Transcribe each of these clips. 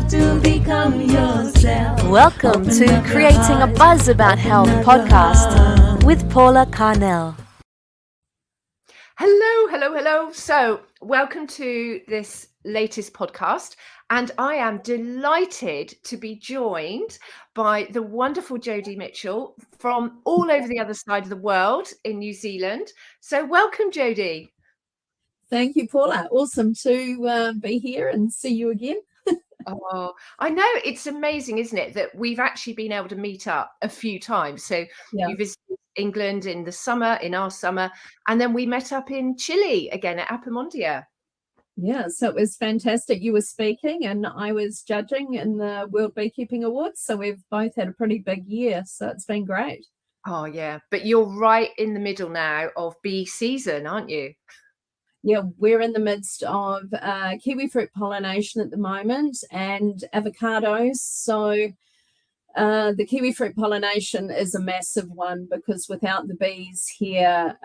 have to become yourself. Welcome to Creating a Buzz About Health podcast with Paula Carnell. Hello. So, welcome to this latest podcast, and I am delighted to be joined by the wonderful Jody Mitchell from all over the other side of the world in New Zealand. So, welcome, Jody. Thank you, Paula. Awesome to be here and see you again. Oh, I know, it's amazing, isn't it, that we've actually been able to meet up a few times. So you visited England in our summer, and then we met up in Chile again at Apamondia. Yeah, so it was fantastic. You were speaking and I was judging in the World Beekeeping Awards. So we've both had a pretty big year. So it's been great. Oh, yeah. But you're right in the middle now of bee season, aren't you? Yeah, we're in the midst of kiwi fruit pollination at the moment and avocados. So the kiwi fruit pollination is a massive one because without the bees here,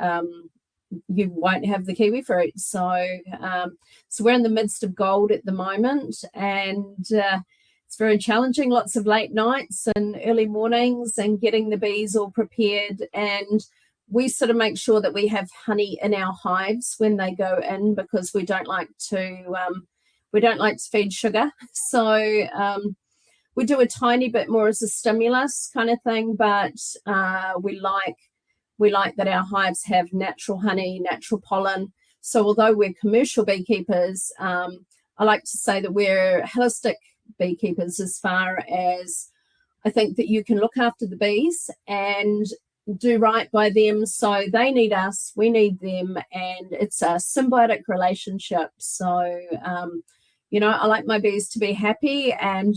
you won't have the kiwi fruit. So we're in the midst of gold at the moment, and it's very challenging. Lots of late nights and early mornings and getting the bees all prepared. And we sort of make sure that we have honey in our hives when they go in because we don't like to feed sugar. So we do a tiny bit more as a stimulus kind of thing, but we like that our hives have natural honey, natural pollen. So although we're commercial beekeepers, I like to say that we're holistic beekeepers as far as I think that you can look after the bees and do right by them. So they need us, we need them, and it's a symbiotic relationship. So, I like my bees to be happy, and,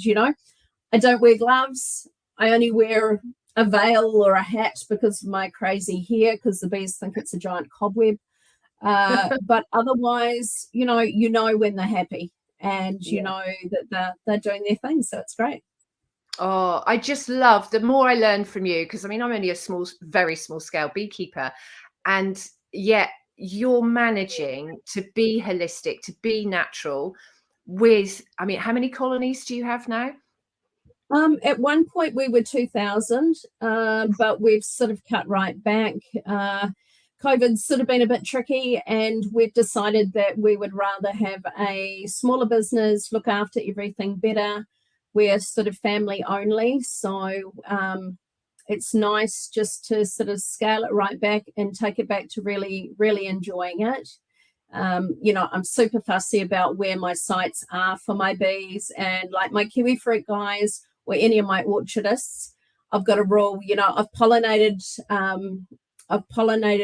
I don't wear gloves. I only wear a veil or a hat because of my crazy hair, because the bees think it's a giant cobweb. But otherwise, you know when they're happy, and you know that they're doing their thing. So it's great. Oh, I just love the more I learn from you, because I'm only a very small scale beekeeper, and yet you're managing to be holistic, to be natural with, how many colonies do you have now? At one point we were 2,000, but we've sort of cut right back. COVID's sort of been a bit tricky, and we've decided that we would rather have a smaller business, look after everything better. We're sort of family only, so it's nice just to sort of scale it right back and take it back to really, really enjoying it. I'm super fussy about where my sites are for my bees, and like my kiwi fruit guys or any of my orchardists, I've got a rule. I've pollinated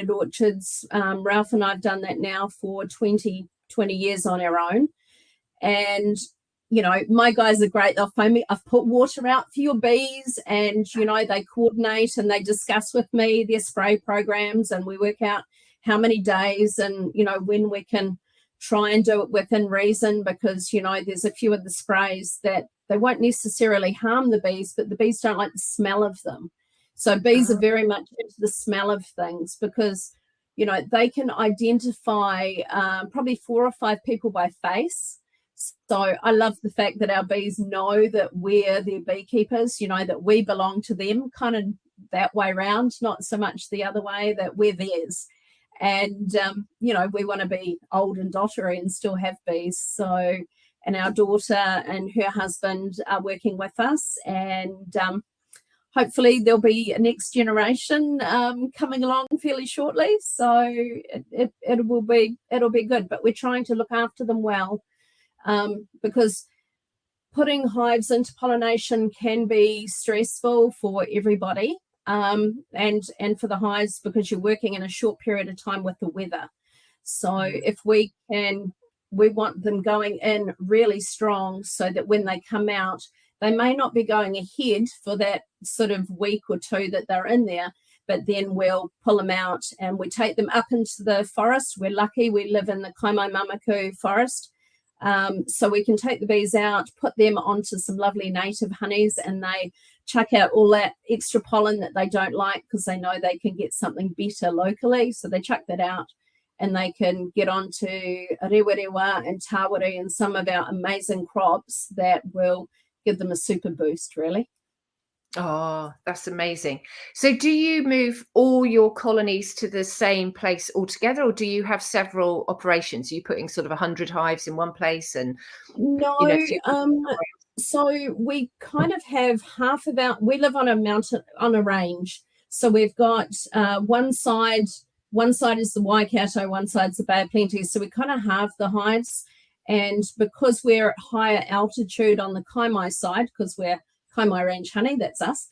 orchards. Ralph and I've done that now for 20 years on our own, and my guys are great. They'll phone me, I've put water out for your bees, and they coordinate and they discuss with me their spray programs, and we work out how many days and when we can try and do it within reason, because there's a few of the sprays that they won't necessarily harm the bees, but the bees don't like the smell of them. So bees are very much into the smell of things because they can identify probably 4 or 5 people by face. So I love the fact that our bees know that we're their beekeepers, that we belong to them, kind of that way around, not so much the other way, that we're theirs. And, we want to be old and dottery and still have bees. So, and our daughter and her husband are working with us, and hopefully there'll be a next generation coming along fairly shortly. So it'll be good, but we're trying to look after them well. Because putting hives into pollination can be stressful for everybody, and for the hives because you're working in a short period of time with the weather. So if we want them going in really strong so that when they come out, they may not be going ahead for that sort of week or two that they're in there, but then we'll pull them out and we take them up into the forest. We're lucky we live in the Kaimai forest. So we can take the bees out, put them onto some lovely native honeys, and they chuck out all that extra pollen that they don't like because they know they can get something better locally. So they chuck that out, and they can get onto rewerewa and tawari and some of our amazing crops that will give them a super boost, really. Oh, that's amazing. So do you move all your colonies to the same place altogether, or do you have several operations? Are you putting sort of 100 hives in one place and, No, you know, 50? so we kind of have half of our, we live on a mountain, on a range. So we've got one side is the Waikato, one side's the Bay of Plenty. So we kind of halve the hives. And because we're at higher altitude on the Kaimai side, because we're Kaimai Range honey, that's us.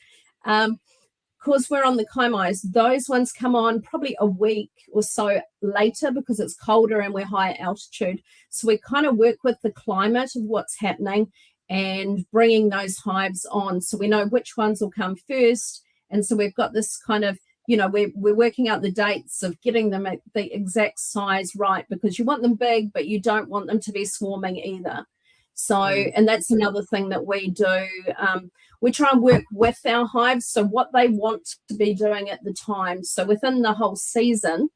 Because we're on the Kaimais, those ones come on probably a week or so later because it's colder and we're higher altitude. So we kind of work with the climate of what's happening and bringing those hives on. So we know which ones will come first. And so we've got this kind of, you know, we're working out the dates of getting them at the exact size right, because you want them big, but you don't want them to be swarming either. So, and that's another thing that we do. We try and work with our hives, so what they want to be doing at the time. So within the whole season,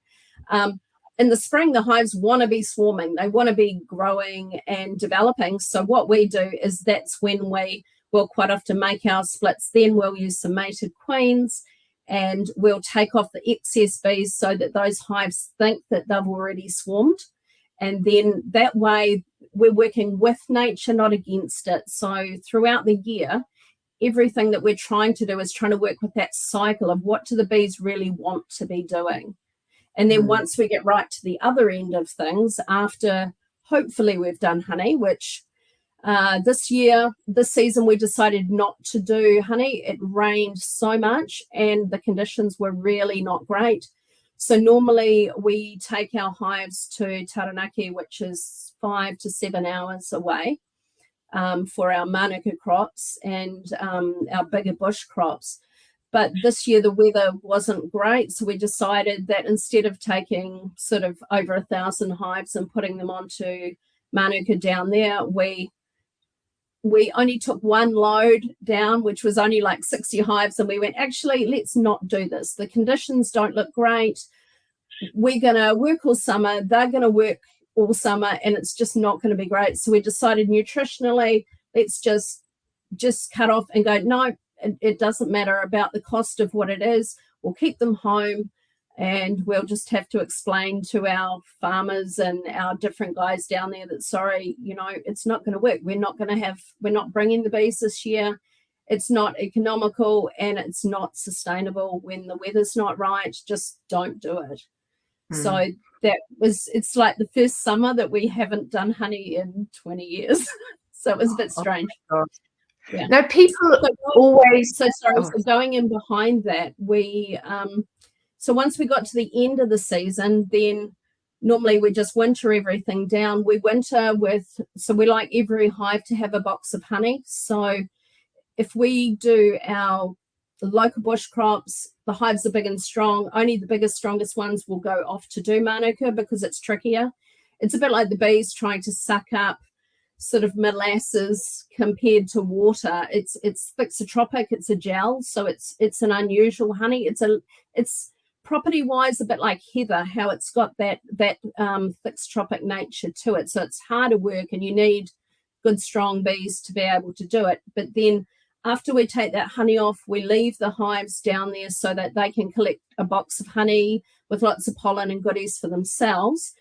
in the spring, the hives want to be swarming. They want to be growing and developing. So what we do is that's when we will quite often make our splits. Then we'll use some mated queens and we'll take off the excess bees so that those hives think that they've already swarmed. And then that way we're working with nature, not against it. So throughout the year, everything that we're trying to do is trying to work with that cycle of what do the bees really want to be doing. And then once we get right to the other end of things, after hopefully we've done honey, which this season we decided not to do honey. It rained so much and the conditions were really not great. So normally we take our hives to Taranaki, which is 5 to 7 hours away, for our manuka crops and our bigger bush crops. But this year the weather wasn't great, so we decided that instead of taking sort of over 1,000 hives and putting them onto manuka down there, we only took one load down, which was only like 60 hives, and we went, actually, let's not do this. The conditions don't look great. We're going to work all summer. They're going to work all summer, and it's just not going to be great. So we decided nutritionally, let's just cut off and go, no, it doesn't matter about the cost of what it is. We'll keep them home. And we'll just have to explain to our farmers and our different guys down there that, sorry, you know, it's not going to work. We're not bringing the bees this year. It's not economical and it's not sustainable when the weather's not right. Just don't do it. So it's like the first summer that we haven't done honey in 20 years. So it was a bit strange. Oh, yeah. No, people always. So going in behind that, we so once we got to the end of the season, then normally we just winter everything down. We winter so we like every hive to have a box of honey. So if we do our local bush crops, the hives are big and strong. Only the biggest, strongest ones will go off to do manuka because it's trickier. It's a bit like the bees trying to suck up sort of molasses compared to water. It's thixotropic, it's a gel, so it's an unusual honey. It's property wise a bit like heather, how it's got that thixotropic nature to it. So it's harder work and you need good strong bees to be able to do it. But then after we take that honey off, we leave the hives down there so that they can collect a box of honey with lots of pollen and goodies for themselves.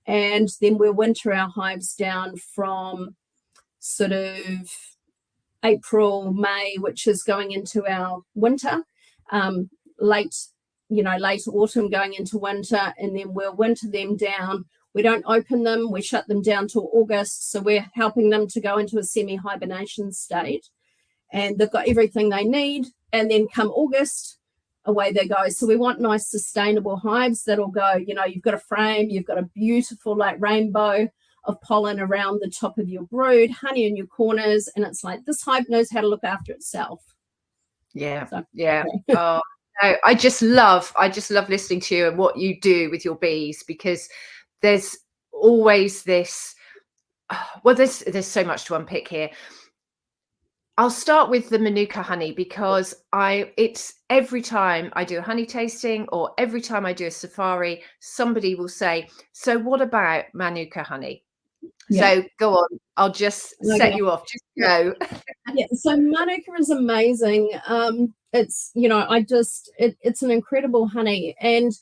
And then we'll winter our hives down from sort of April, May, which is going into our winter, late autumn going into winter, and then we'll winter them down. We don't open them, we shut them down till August. So we're helping them to go into a semi-hibernation state. And they've got everything they need. And then come August, away they go. So we want nice sustainable hives that'll go, you know, you've got a frame, you've got a beautiful like rainbow of pollen around the top of your brood, honey in your corners, and it's like this hive knows how to look after itself. Yeah. Oh, no, I just love listening to you and what you do with your bees, because there's always this, well, there's so much to unpick here. I'll start with the Manuka honey because it's every time I do a honey tasting or every time I do a safari, somebody will say, "So what about Manuka honey?" Yeah. So go on. I'll just set Okay. you off. Just go. Yeah, so Manuka is amazing. It's it's an incredible honey. And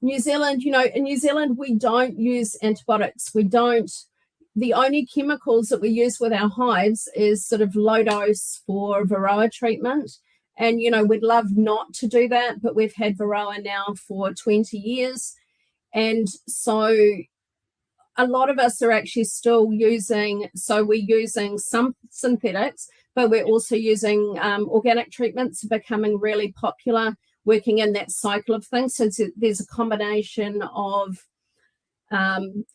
New Zealand, in New Zealand we don't use antibiotics. The only chemicals that we use with our hives is sort of low dose for Varroa treatment. And we'd love not to do that, but we've had Varroa now for 20 years. And so a lot of us are actually still we're using some synthetics, but we're also using organic treatments, becoming really popular, working in that cycle of things. So there's a combination of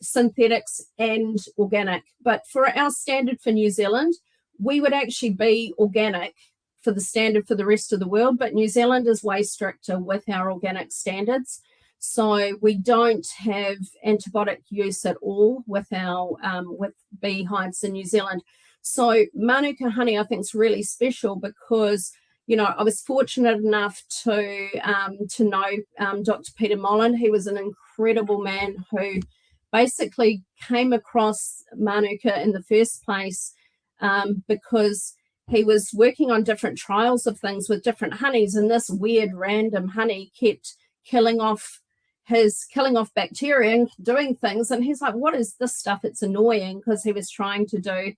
synthetics and organic. But for our standard for New Zealand, we would actually be organic for the standard for the rest of the world, but New Zealand is way stricter with our organic standards. So we don't have antibiotic use at all with our with beehives in New Zealand. So Manuka honey, I think, is really special because I was fortunate enough to know Dr. Peter Mullen. He was an incredible man who basically came across Manuka in the first place because he was working on different trials of things with different honeys, and this weird random honey kept killing off bacteria and doing things. And he's like, what is this stuff? It's annoying, because he was trying to do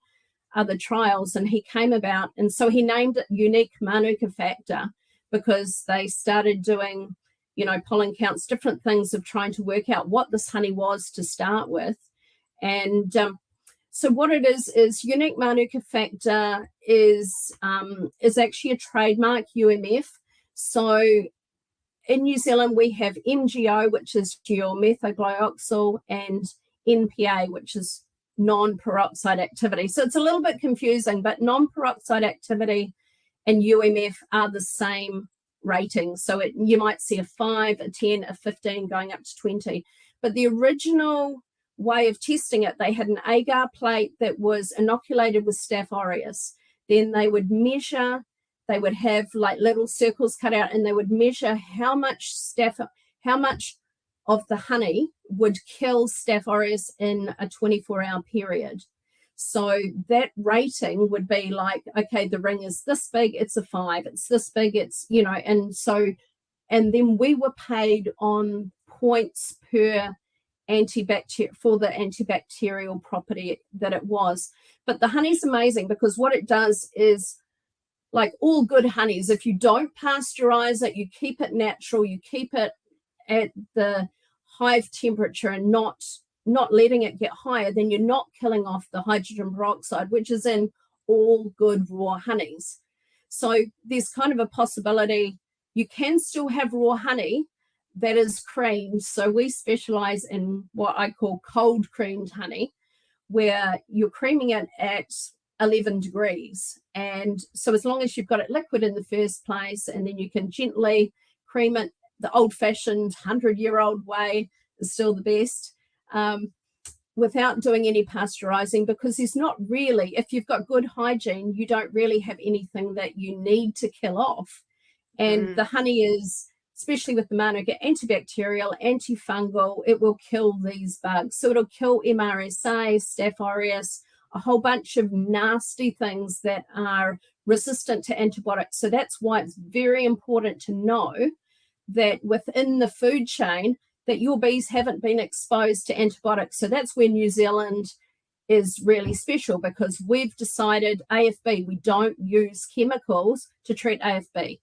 other trials, and he came about, and so he named it unique Manuka factor, because they started doing pollen counts, different things of trying to work out what this honey was to start with. And so what it is unique Manuka factor is actually a trademark, UMF. So in New Zealand, we have MGO, which is geomethylglyoxal, and NPA, which is non-peroxide activity. So it's a little bit confusing, but non-peroxide activity and UMF are the same rating. So you might see a 5, a 10, a 15 going up to 20. But the original way of testing it, they had an agar plate that was inoculated with Staph aureus. Then they would measure. They would have like little circles cut out, and they would measure how much of the honey would kill Staph aureus in a 24-hour period. So that rating would be like, okay, the ring is this big, it's a 5. It's this big, it's, and then we were paid on points per for the antibacterial property that it was. But the honey's amazing, because what it does is, like all good honeys, if you don't pasteurize it, you keep it natural, you keep it at the hive temperature and not letting it get higher, then you're not killing off the hydrogen peroxide, which is in all good raw honeys. So there's kind of a possibility you can still have raw honey that is creamed. So we specialize in what I call cold creamed honey, where you're creaming it at 11 degrees. And so as long as you've got it liquid in the first place, and then you can gently cream it the old-fashioned 100-year-old way is still the best, without doing any pasteurizing, because there's not really, if you've got good hygiene, you don't really have anything that you need to kill off. And the honey is, especially with the Manuka, antibacterial, antifungal. It will kill these bugs. So it'll kill MRSA, Staph aureus, a whole bunch of nasty things that are resistant to antibiotics. So that's why it's very important to know that within the food chain that your bees haven't been exposed to antibiotics. So that's where New Zealand is really special, because we've decided AFB, we don't use chemicals to treat AFB.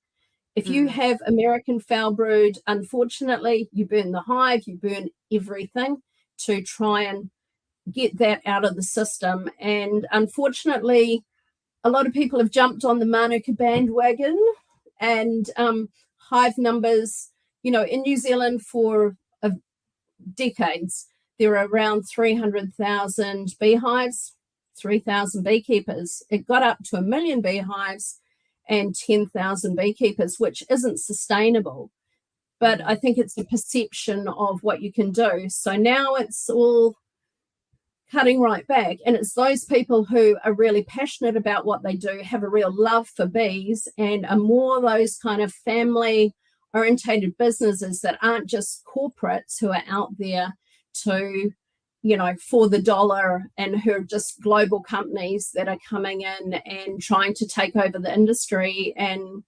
If you have American foul brood, unfortunately, you burn the hive, you burn everything to try and get that out of the system. And unfortunately, a lot of people have jumped on the Manuka bandwagon, and hive numbers, in New Zealand for decades, there are around 300,000 beehives, 3,000 beekeepers. It got up to 1 million beehives and 10,000 beekeepers, which isn't sustainable. But I think it's a perception of what you can do. So now it's all cutting right back. And it's those people who are really passionate about what they do, have a real love for bees, and are more those kind of family orientated businesses that aren't just corporates who are out there to, for the dollar, and who are just global companies that are coming in and trying to take over the industry and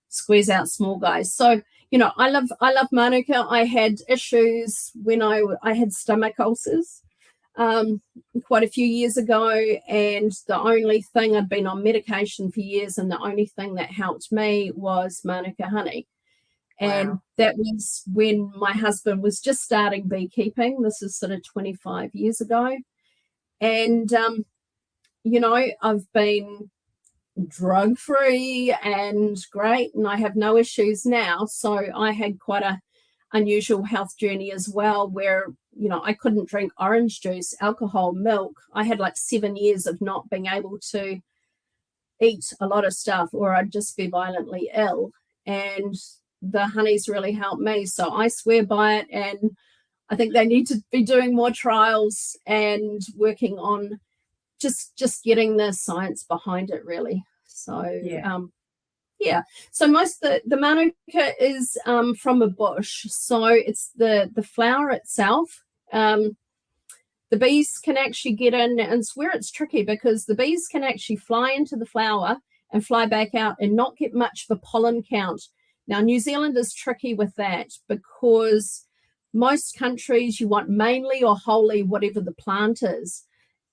squeeze out small guys. So, I love Manuka. I had issues when I had stomach ulcers quite a few years ago, and the only thing, I'd been on medication for years, and the only thing that helped me was Manuka honey. And that was when my husband was just starting beekeeping. This is sort of 25 years ago. And, I've been drug-free and great, and I have no issues now. So I had quite a unusual health journey as well, where, I couldn't drink orange juice, alcohol, milk. I had like 7 years of not being able to eat a lot of stuff, or I'd just be violently ill. And the honey's really helped me. So I swear by it. And I think they need to be doing more trials and working on just getting the science behind it, really. So, So most of the Manuka is from a bush. So it's the flower itself. The bees can actually get in, and it's where it's tricky, because the bees can actually fly into the flower and fly back out and not get much of a pollen count. Now, New Zealand is tricky with that, because most countries you want mainly or wholly whatever the plant is,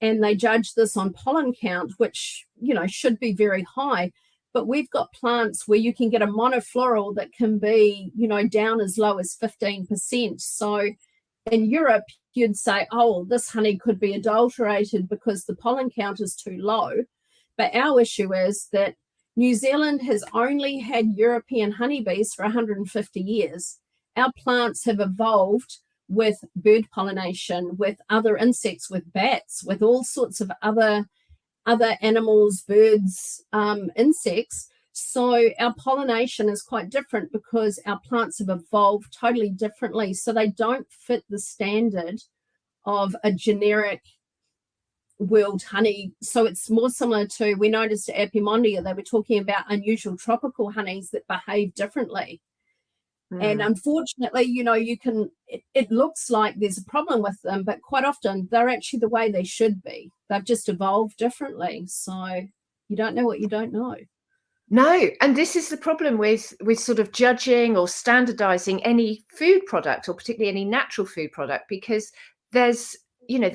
and they judge this on pollen count, which, should be very high. But we've got plants where you can get a monofloral that can be, down as low as 15%. So in Europe, you'd say, oh, this honey could be adulterated because the pollen count is too low. But our issue is that New Zealand has only had European honeybees for 150 years. Our plants have evolved with bird pollination, with other insects, with bats, with all sorts of other animals, birds, insects. So our pollination is quite different, because our plants have evolved totally differently. So they don't fit the standard of a generic world honey. So it's more similar to, we noticed at Epimondia, they were talking about unusual tropical honeys that behave differently. And unfortunately, it looks like there's a problem with them, but quite often they're actually the way they should be. They've just evolved differently. So you don't know what you don't know. No, and this is the problem with sort of judging or standardizing any food product, or particularly any natural food product, because there's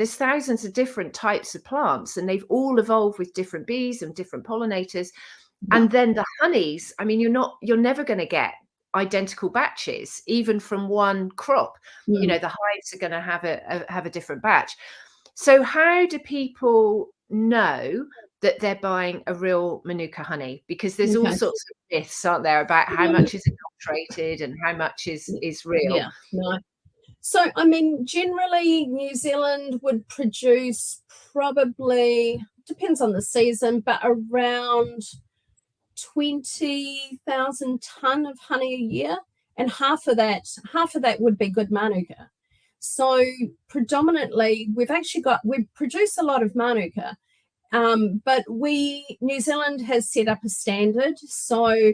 thousands of different types of plants, and they've all evolved with different bees and different pollinators. And then the honeys, I mean, you're never going to get identical batches, even from one crop. The hives are going to have a different batch. So how do people know that they're buying a real Manuka honey? Because there's all sorts of myths, aren't there, about how much is adulterated and how much is real. Yeah, no. So, I mean, generally New Zealand would produce, probably, depends on the season, but around 20,000 tonne of honey a year, and half of that would be good Manuka. So predominantly we produce a lot of Manuka, but New Zealand has set up a standard. So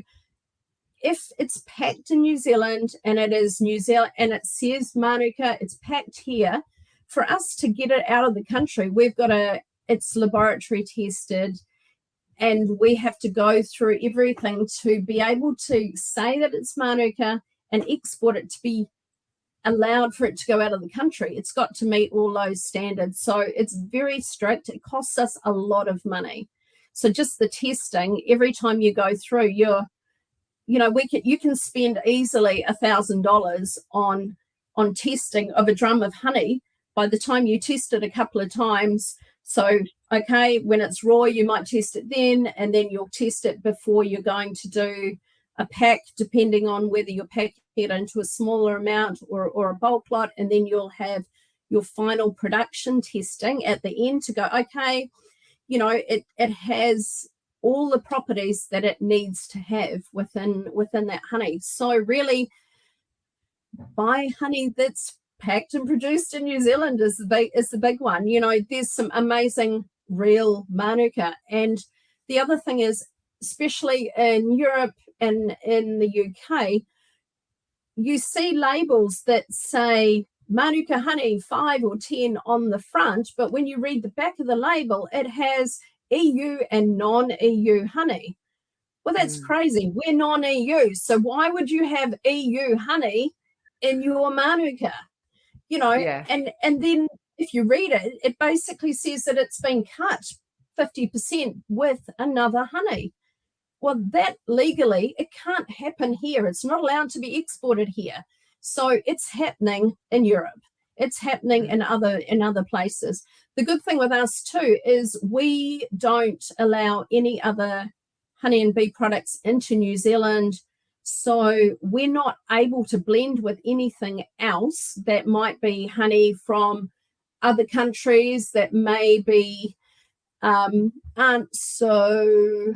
if it's packed in New Zealand and it is New Zealand and it says Manuka, it's packed here, for us to get it out of the country, it's laboratory tested. And we have to go through everything to be able to say that it's Manuka and export it, to be allowed for it to go out of the country. It's got to meet all those standards. So it's very strict. It costs us a lot of money. So just the testing, every time you go through, you can spend easily $1,000 on testing of a drum of honey. By the time you test it a couple of times, so, okay, when it's raw, you might test it then, and then you'll test it before you're going to do a pack, depending on whether you're packing it into a smaller amount or a bulk lot, and then you'll have your final production testing at the end to go, okay, it has all the properties that it needs to have within that honey. So really, buy honey that's packed and produced in New Zealand is the big one. You know, there's some amazing real Manuka. And the other thing is, especially in Europe and in the UK, you see labels that say Manuka honey 5 or 10 on the front, but when you read the back of the label, it has EU and non-EU honey. Well, that's crazy. We're non-EU, so why would you have EU honey in your Manuka? You know, Yeah. and then if you read it, it basically says that it's been cut 50% with another honey. Well, that legally, it can't happen here. It's not allowed to be exported here. So it's happening in Europe. It's happening in other places. The good thing with us too is we don't allow any other honey and bee products into New Zealand. So we're not able to blend with anything else that might be honey from other countries that maybe aren't so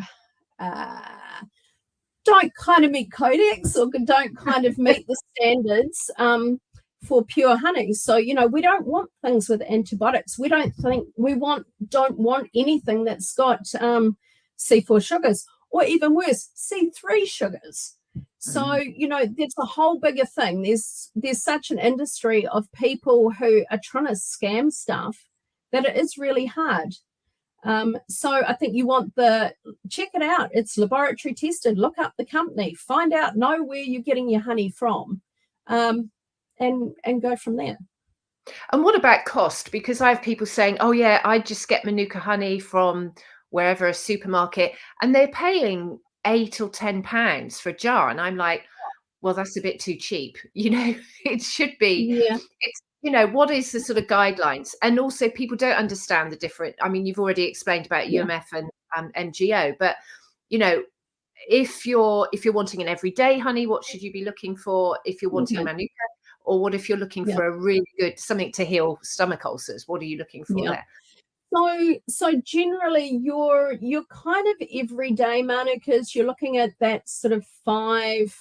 don't kind of meet codex or don't kind of meet the standards for pure honey. So, you know, we don't want things with antibiotics. We don't want anything that's got C4 sugars, or even worse, C3 sugars. So, you know, there's a whole bigger thing. There's such an industry of people who are trying to scam stuff that it is really hard. So I think you want check it out. It's laboratory tested. Look up the company, find out, know where you're getting your honey from, and go from there. And what about cost? Because I have people saying, oh yeah, I just get Manuka honey from wherever, a supermarket, and they're paying £8 or £10 for a jar. And I'm like, well, that's a bit too cheap. You know, it should be, it's, you know, what is the sort of guidelines? And also people don't understand the different, I mean, you've already explained about UMF and MGO, but, you know, if you're wanting an everyday honey, what should you be looking for? If you're wanting a Manuka, or what if you're looking for a really good, something to heal stomach ulcers? What are you looking for there? So generally your kind of everyday Manukas, you're looking at that sort of 5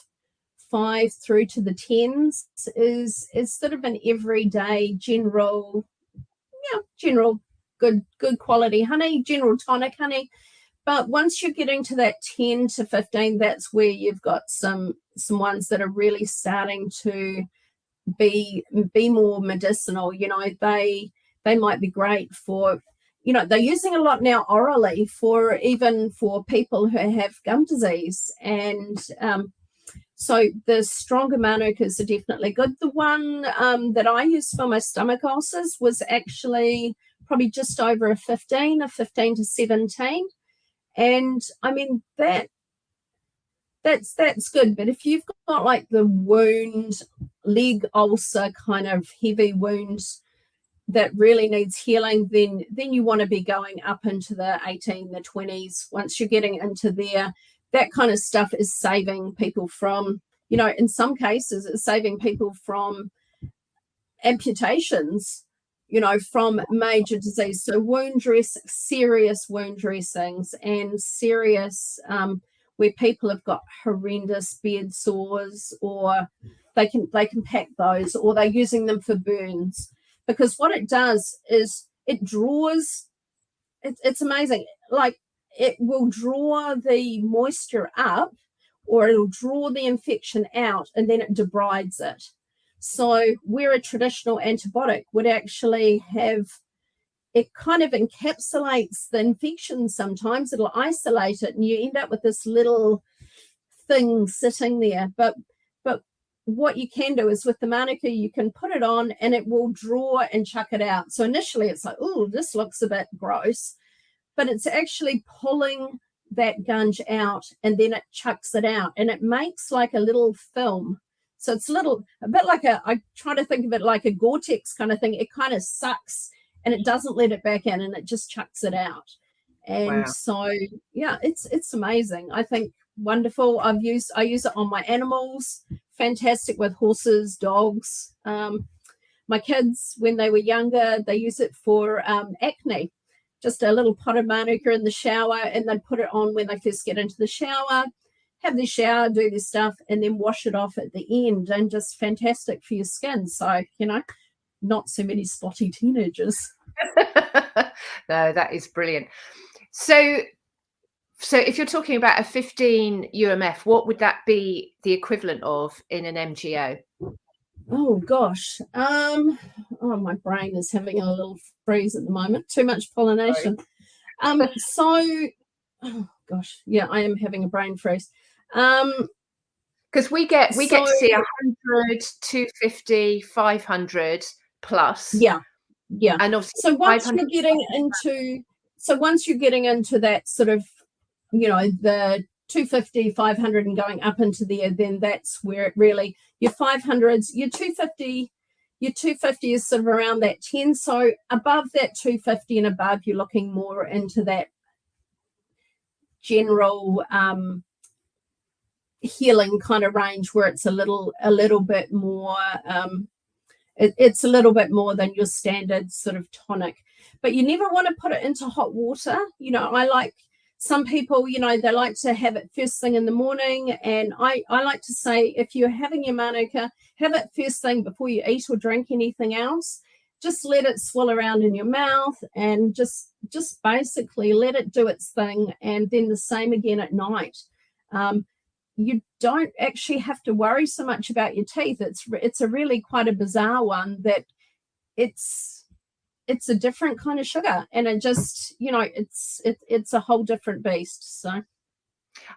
through to the 10s is sort of an everyday general good quality honey, general tonic honey. But once you're getting to that 10 to 15, that's where you've got some ones that are really starting to be more medicinal. You know, they might be great for, you know, they're using a lot now orally for people who have gum disease. And so the stronger Manukas are definitely good. The one that I used for my stomach ulcers was actually probably just over a 15 to 17. And I mean, that's good. But if you've got like the wound, leg ulcer, kind of heavy wounds that really needs healing, then you want to be going up into the 18, the 20s. Once you're getting into there, that kind of stuff is saving people from, you know, in some cases it's saving people from amputations, you know, from major disease. So serious wound dressings and serious where people have got horrendous bed sores, or they can pack those, or they're using them for burns. Because what it does is it draws, it's amazing, like it will draw the moisture up, or it'll draw the infection out, and then it debrides it. So where a traditional antibiotic would actually have, it kind of encapsulates the infection sometimes, it'll isolate it, and you end up with this little thing sitting there. But what you can do is with the Manuka, you can put it on and it will draw and chuck it out. So initially it's like, oh, this looks a bit gross, but it's actually pulling that gunge out, and then it chucks it out, and it makes like a little film. So it's a bit like I try to think of it like a Gore-Tex kind of thing. It kind of sucks and it doesn't let it back in, and it just chucks it out. And so, yeah, it's amazing. I think wonderful. I use it on my animals. Fantastic with horses, dogs. My kids, when they were younger, they use it for acne. Just a little pot of Manuka in the shower, and they'd put it on when they first get into the shower, have their shower, do their stuff, and then wash it off at the end, and just fantastic for your skin. So, not so many spotty teenagers. No, that is brilliant. So if you're talking about a 15 UMF, what would that be the equivalent of in an MGO? Oh gosh. My brain is having a little freeze at the moment. Too much pollination. Oh gosh, yeah, I am having a brain freeze. Because we get to see 100, 250, 500 plus. Yeah. And obviously, so once you're getting into that sort of, the 250, 500 and going up into there, then that's where it really, your 500s, your 250 is sort of around that 10. So above that 250 and above, you're looking more into that general healing kind of range, where it's a little bit more, it's a little bit more than your standard sort of tonic. But you never want to put it into hot water. I like, some people, they like to have it first thing in the morning. And I like to say, if you're having your manuka, have it first thing before you eat or drink anything else. Just let it swirl around in your mouth, and just basically let it do its thing. And then the same again at night. You don't actually have to worry so much about your teeth. It's a really quite a bizarre one, that it's a different kind of sugar, and it just, it's a whole different beast. So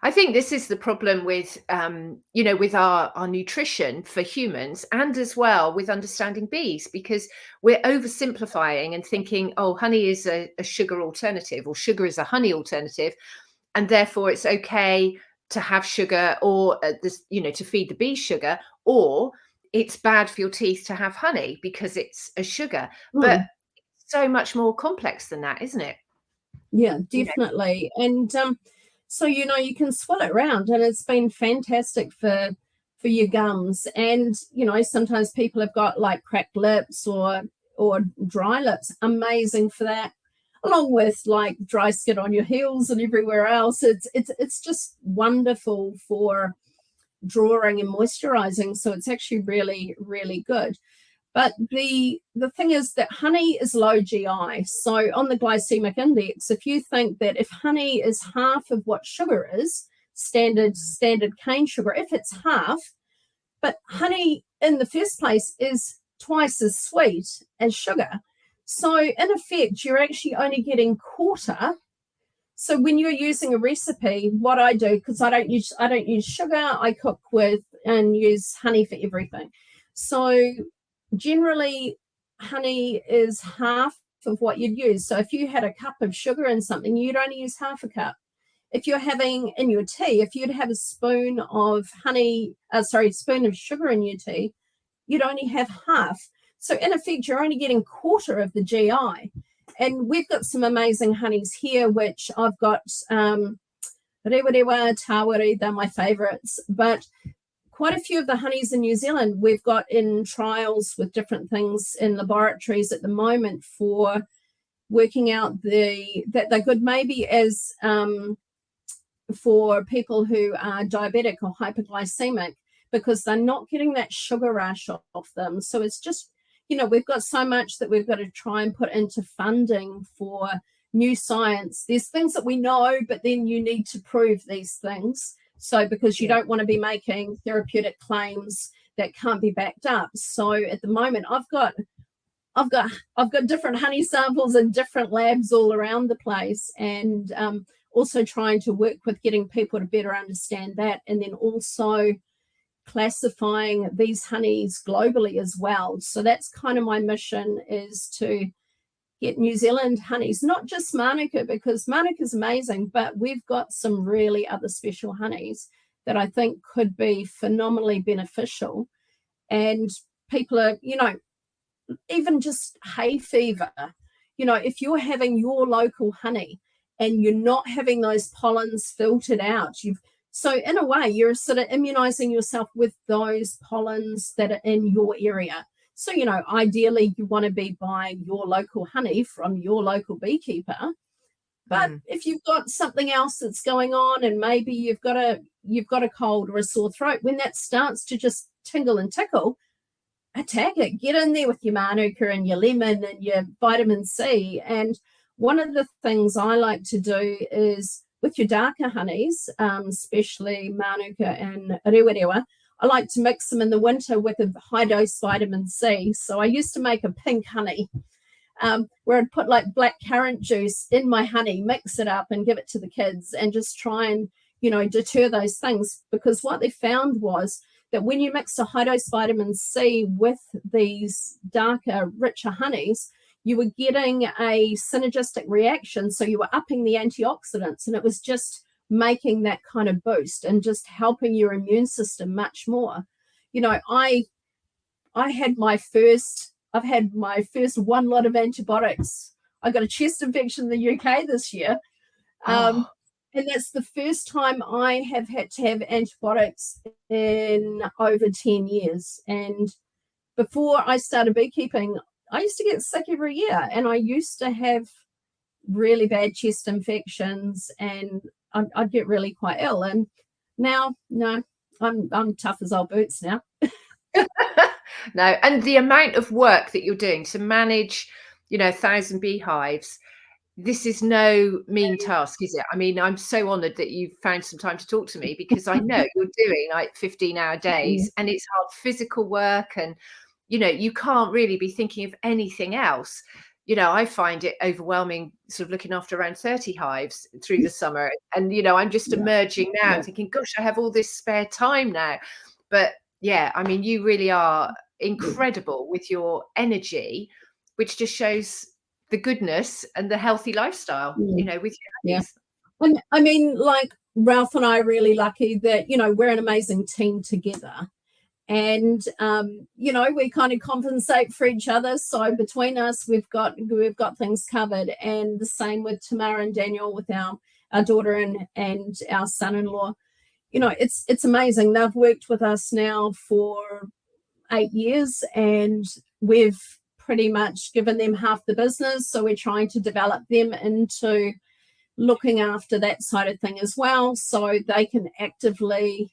I think this is the problem with with our nutrition for humans, and as well with understanding bees, because we're oversimplifying and thinking, oh, honey is a sugar alternative, or sugar is a honey alternative, and therefore it's okay to have sugar, or to feed the bees sugar, or it's bad for your teeth to have honey because it's a sugar. But so much more complex than that, isn't it? Yeah, definitely. And so you can swirl it around, and it's been fantastic for your gums. And sometimes people have got like cracked lips or dry lips. Amazing for that, along with like dry skin on your heels and everywhere else. It's just wonderful for drawing and moisturizing. So it's actually really, really good. But the thing is that honey is low GI. So on the glycemic index, if you think that if honey is half of what sugar is, standard cane sugar, if it's half, but honey in the first place is twice as sweet as sugar. So in effect, you're actually only getting quarter. So when you're using a recipe, what I do, because I don't use sugar, I cook with and use honey for everything. So generally, honey is half of what you'd use. So if you had a cup of sugar in something, you'd only use half a cup. If you're having in your tea, if you'd have a spoon of spoon of sugar in your tea, you'd only have half. So in effect, you're only getting quarter of the GI. And we've got some amazing honeys here, which I've got Rewarewa, Tawari, they're my favorites. But quite a few of the honeys in New Zealand, we've got in trials with different things in laboratories at the moment for working out that they're good maybe as for people who are diabetic or hyperglycemic, because they're not getting that sugar rush off them. So it's just, we've got so much that we've got to try and put into funding for new science. There's things that we know, but then you need to prove these things. So because you don't want to be making therapeutic claims that can't be backed up. So at the moment, I've got different honey samples in different labs all around the place, and also trying to work with getting people to better understand that, and then also classifying these honeys globally as well. So that's kind of my mission, is to get New Zealand honeys, not just Manuka, because Manuka is amazing, but we've got some really other special honeys that I think could be phenomenally beneficial. And people are, even just hay fever, if you're having your local honey and you're not having those pollens filtered out, so in a way, you're sort of immunizing yourself with those pollens that are in your area. So, ideally, you want to be buying your local honey from your local beekeeper. But if you've got something else that's going on, and maybe you've got you've got a cold or a sore throat, when that starts to just tingle and tickle, attack it. Get in there with your manuka and your lemon and your vitamin C. And one of the things I like to do is with your darker honeys, especially manuka and rewarewa, I like to mix them in the winter with a high dose vitamin C. So I used to make a pink honey where I'd put like black currant juice in my honey, mix it up and give it to the kids and just try and, deter those things. Because what they found was that when you mixed a high dose vitamin C with these darker, richer honeys, you were getting a synergistic reaction. So you were upping the antioxidants, and it was just making that kind of boost and just helping your immune system much more. I've had my first one lot of antibiotics. I got a chest infection in the UK this year. And that's the first time I have had to have antibiotics in over 10 years. And before I started beekeeping, I used to get sick every year, and I used to have really bad chest infections, and I'd get really quite ill. And now, no, I'm tough as old boots now. No, and the amount of work that you're doing to manage, 1,000 beehives, this is no mean task, is it? I mean, I'm so honoured that you've found some time to talk to me, because I know you're doing like 15-hour days, and it's hard physical work, and you can't really be thinking of anything else. I find it overwhelming sort of looking after around 30 hives through the summer, and I'm just emerging now and thinking, gosh, I have all this spare time now. But yeah, I mean, you really are incredible with your energy, which just shows the goodness and the healthy lifestyle, with your honeys. And I mean, like, Ralph and I are really lucky that, we're an amazing team together. And we kind of compensate for each other. So between us, we've got things covered. And the same with Tamara and Daniel, with our daughter and our son-in-law. It's amazing. They've worked with us now for 8 years, and we've pretty much given them half the business. So we're trying to develop them into looking after that side of thing as well, so they can actively,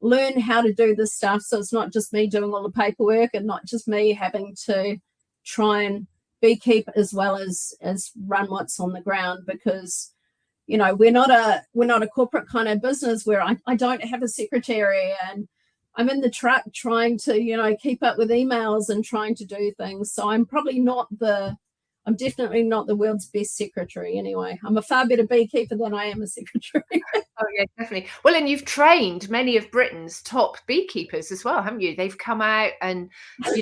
learn how to do this stuff. So it's not just me doing all the paperwork, and not just me having to try and beekeep as well as run what's on the ground, because we're not a corporate kind of business where I don't have a secretary, and I'm in the truck trying to keep up with emails and trying to do things. So I'm definitely not the world's best secretary anyway. I'm a far better beekeeper than I am a secretary. Oh yeah, definitely. Well, and you've trained many of Britain's top beekeepers as well, haven't you? They've come out and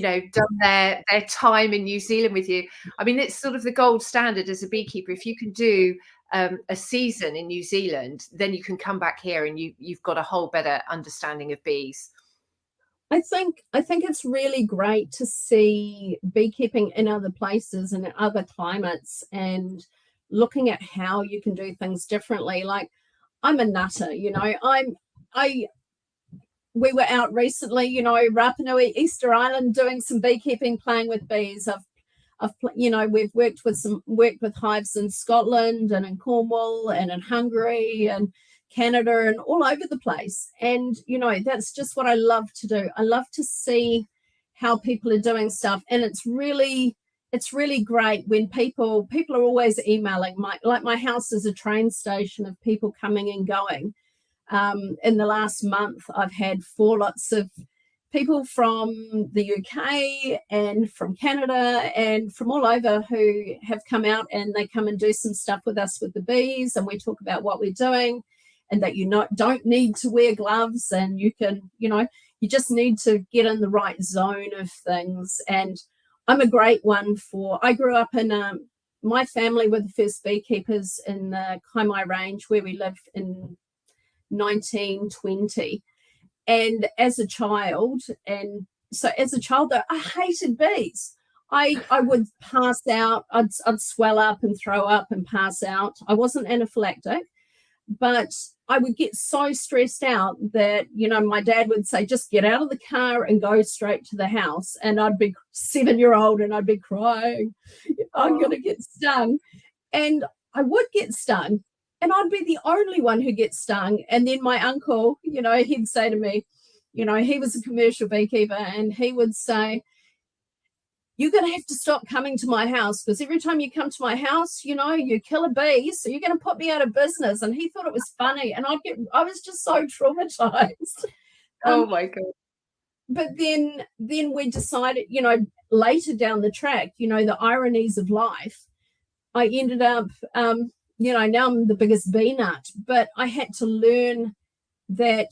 done their time in New Zealand with you. I mean, it's sort of the gold standard as a beekeeper. If you can do a season in New Zealand, then you can come back here and you've got a whole better understanding of bees. I think it's really great to see beekeeping in other places and in other climates, and looking at how you can do things differently. Like, I'm a nutter, we were out recently, Rapa Nui, Easter Island, doing some beekeeping, playing with bees. We've worked with hives in Scotland and in Cornwall and in Hungary and Canada and all over the place. And, that's just what I love to do. I love to see how people are doing stuff. And it's really great when people are always emailing. My house is a train station of people coming and going. In the last month, I've had 4 lots of people from the UK and from Canada and from all over who have come out, and they come and do some stuff with us with the bees, and we talk about what we're doing, and that don't need to wear gloves, and you can, you just need to get in the right zone of things. And I'm a great one I grew up in, my family were the first beekeepers in the Kaimai range where we live in 1920. And as a child, I hated bees. I would pass out, I'd swell up and throw up and pass out. I wasn't anaphylactic, but I would get so stressed out that, my dad would say, just get out of the car and go straight to the house. And I'd be 7-year-old and I'd be crying, I'm going to get stung. And I would get stung. and I'd be the only one who gets stung. And then my uncle, he'd say to me, he was a commercial beekeeper, and he would say, you're going to have to stop coming to my house, because every time you come to my house, you kill a bee, so you're going to put me out of business. And he thought it was funny, and I was just so traumatized. Oh my God. But then we decided, later down the track, the ironies of life, I ended up, now I'm the biggest bee nut, but I had to learn that,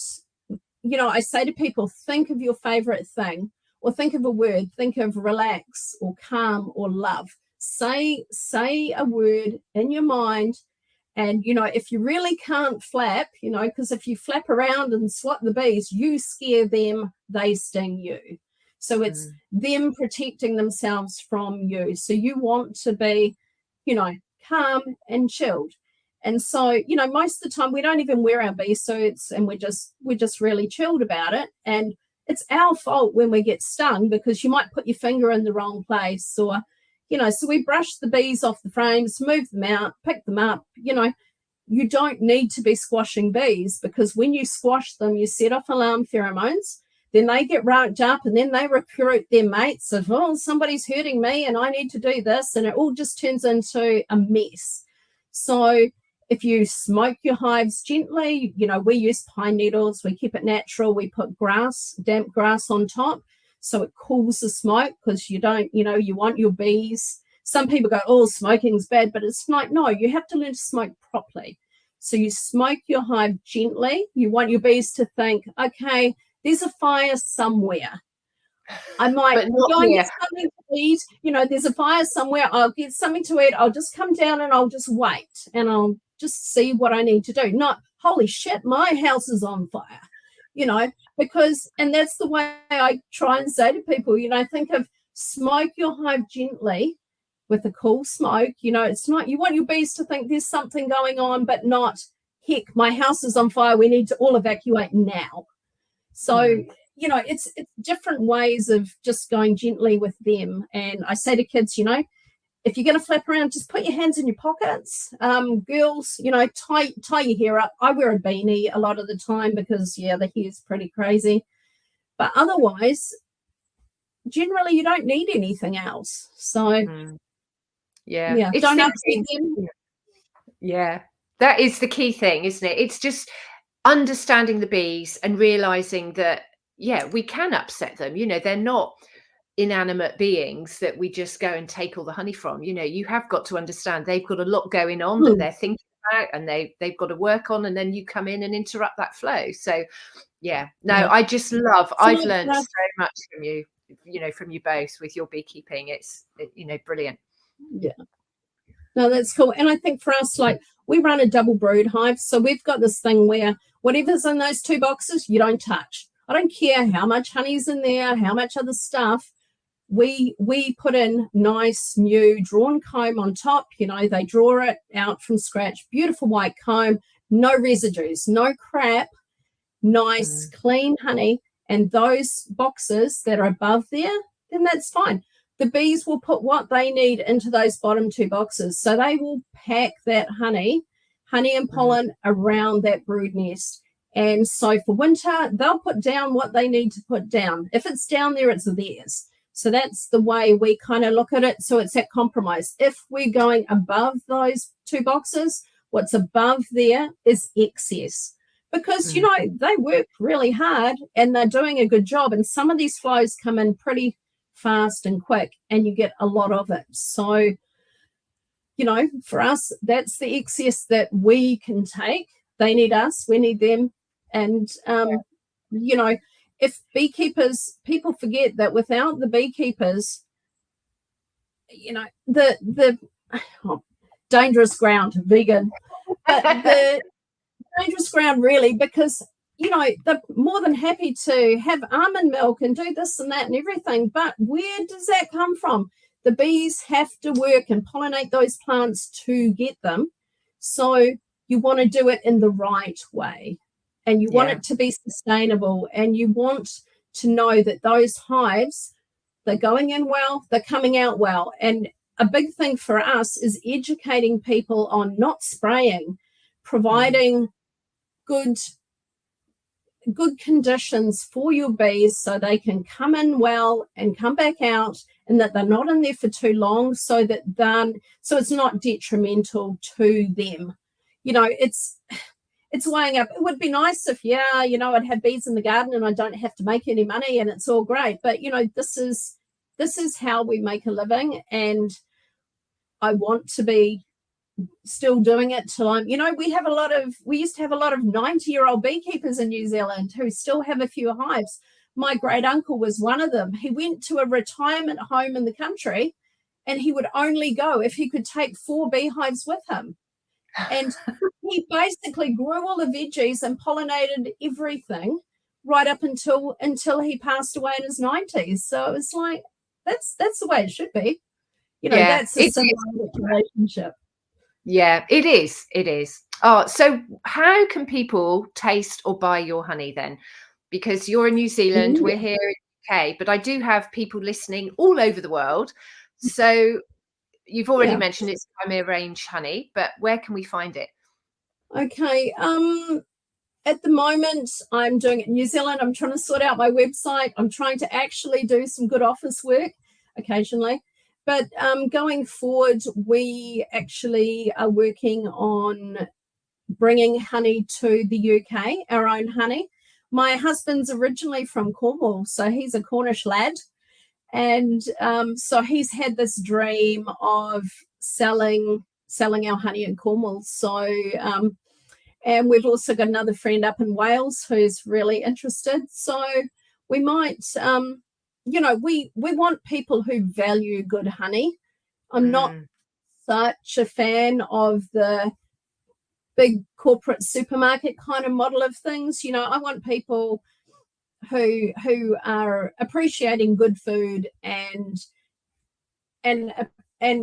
I say to people, think of your favorite thing, or think of a word, think of relax or calm or love. Say a word in your mind. And, if you really can't flap, because if you flap around and swat the bees, you scare them, they sting you. So it's them protecting themselves from you. So you want to be, calm and chilled. And so, most of the time we don't even wear our bee suits, and we're just really chilled about it. And it's our fault when we get stung, because you might put your finger in the wrong place, or so we brush the bees off the frames, move them out, pick them up. You don't need to be squashing bees, because when you squash them, you set off alarm pheromones. Then they get ramped up, and then they recruit their mates of, somebody's hurting me and I need to do this. And it all just turns into a mess. So if you smoke your hives gently, we use pine needles, we keep it natural, we put damp grass on top, so it cools the smoke, because you don't, you want your bees. Some people go, smoking's bad, but it's like, no, you have to learn to smoke properly. So you smoke your hive gently. You want your bees to think, okay, there's a fire somewhere. I might go and get something to eat. There's a fire somewhere. I'll get something to eat. I'll just come down and I'll just wait, and I'll just see what I need to do. Not, holy shit, my house is on fire. Because, and that's the way I try and say to people, think of smoke your hive gently with a cool smoke. It's not, you want your bees to think there's something going on, but not, heck, my house is on fire, we need to all evacuate now. So, it's different ways of just going gently with them. And I say to kids, if you're going to flap around, just put your hands in your pockets. Girls, tie your hair up. I wear a beanie a lot of the time because, the hair's pretty crazy. But otherwise, generally, you don't need anything else. So, don't upset them. Yeah, that is the key thing, isn't it? It's just understanding the bees and realizing that, we can upset them. They're not inanimate beings that we just go and take all the honey from. You have got to understand they've got a lot going on that they're thinking about, and they've got to work on, and then you come in and interrupt that flow. So I just love, I've learned so much from you, from you both with your beekeeping. It's brilliant. No, that's cool. And I think for us, like, we run a double brood hive, so we've got this thing where whatever's in those 2 boxes you don't touch. I don't care how much honey's in there, how much other stuff. We put in nice new drawn comb on top. They draw it out from scratch, beautiful white comb, no residues, no crap, nice clean honey. And those boxes that are above there, then that's fine. The bees will put what they need into those bottom 2 boxes. So they will pack that honey and pollen around that brood nest. And so for winter, they'll put down what they need to put down. If it's down there, it's theirs. So that's the way we kind of look at it. So it's that compromise. If we're going above those 2 boxes, what's above there is excess. Because, they work really hard and they're doing a good job. And some of these flows come in pretty fast and quick, and you get a lot of it. So, for us, that's the excess that we can take. They need us, we need them. And, if beekeepers, people forget that without the beekeepers, the dangerous ground, vegan, but the dangerous ground really, because, they're more than happy to have almond milk and do this and that and everything. But where does that come from? The bees have to work and pollinate those plants to get them. So you want to do it in the right way. And you want it to be sustainable, and you want to know that those hives, they're going in well, they're coming out well. And a big thing for us is educating people on not spraying providing good conditions for your bees so they can come in well and come back out, and that they're not in there for too long, so it's not detrimental to them. It's weighing up. It would be nice if, I'd have bees in the garden and I don't have to make any money and it's all great. But, this is how we make a living, and I want to be still doing it till we used to have a lot of 90-year-old beekeepers in New Zealand who still have a few hives. My great uncle was one of them. He went to a retirement home in the country, and he would only go if he could take 4 beehives with him. And he basically grew all the veggies and pollinated everything right up until he passed away in his 90s. So it's like, that's the way it should be. That's a symbiotic relationship. Yeah, it is. It is. Oh, so how can people taste or buy your honey then? Because you're in New Zealand, we're here in the UK, but I do have people listening all over the world. So you've already mentioned it's Kaimai range honey, but where can we find it? Okay. At the moment, I'm doing it in New Zealand. I'm trying to sort out my website. I'm trying to actually do some good office work occasionally. But going forward, we actually are working on bringing honey to the UK, our own honey. My husband's originally from Cornwall, so he's a Cornish lad. And so he's had this dream of selling our honey in Cornwall. So, and we've also got another friend up in Wales who's really interested. So we might, we want people who value good honey. I'm not such a fan of the big corporate supermarket kind of model of things. I want people who are appreciating good food and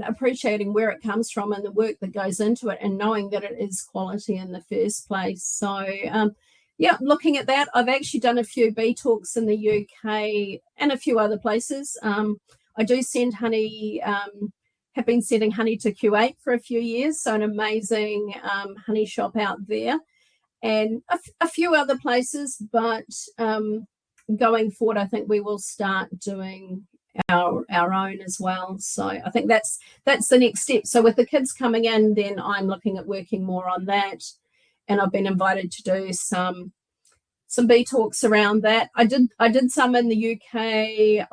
appreciating where it comes from and the work that goes into it, and knowing that it is quality in the first place. So looking at that, I've actually done a few bee talks in the UK and a few other places. I do send honey, have been sending honey to Kuwait for a few years, so an amazing honey shop out there, and a few other places. But going forward, I think we will start doing our own as well. So I think that's the next step. So with the kids coming in, then I'm looking at working more on that, and I've been invited to do some bee talks around that. I did some in the UK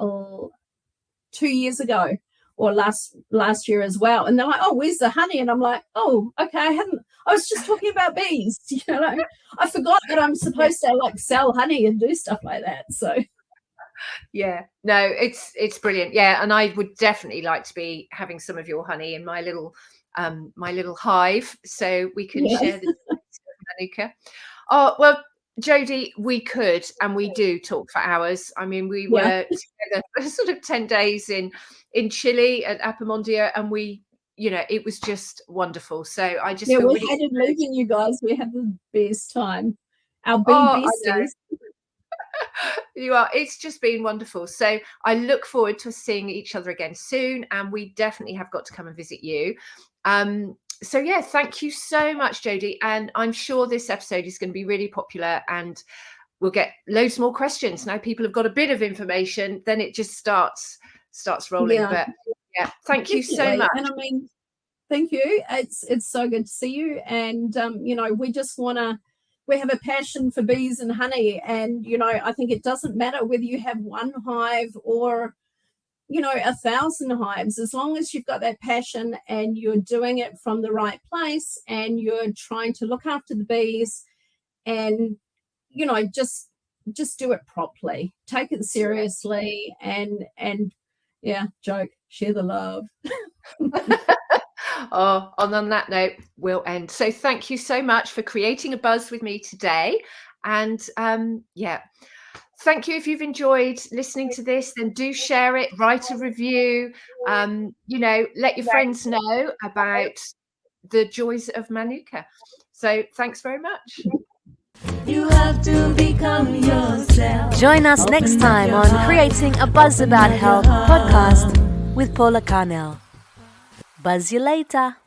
2 years ago, or last year as well, and they're like, "Oh, where's the honey?" And I'm like, "Oh, okay, I was just talking about bees." I forgot that I'm supposed to sell honey and do stuff like that. So yeah, no, it's brilliant. Yeah, and I would definitely like to be having some of your honey in my little hive, so we can share the Manuka. Oh well, Jody, we could and we do talk for hours. I mean, we were together for sort of 10 days in Chile at Apamondia, and it was just wonderful. So I just feel we really hated leaving you guys. We had the best time. Our bee besties. You are. It's just been wonderful. So I look forward to seeing each other again soon, and we definitely have got to come and visit you. So yeah, thank you so much, Jody. And I'm sure this episode is going to be really popular, and we'll get loads more questions. Now people have got a bit of information, then it just starts rolling. Yeah. But yeah, thank you so much. And I mean, thank you. It's so good to see you. And we just we have a passion for bees and honey, and I think it doesn't matter whether you have one hive or 1,000 hives, as long as you've got that passion and you're doing it from the right place, and you're trying to look after the bees, and just do it properly, take it seriously, and joke, share the love. Oh, and on that note, we'll end. So thank you so much for creating a buzz with me today. And thank you. If you've enjoyed listening to this, then do share it, write a review, let your friends know about the joys of Manuka. So thanks very much. You have to become yourself. Join us next time on Creating a Buzz About Health podcast with Paula Carnell. Buzz you later.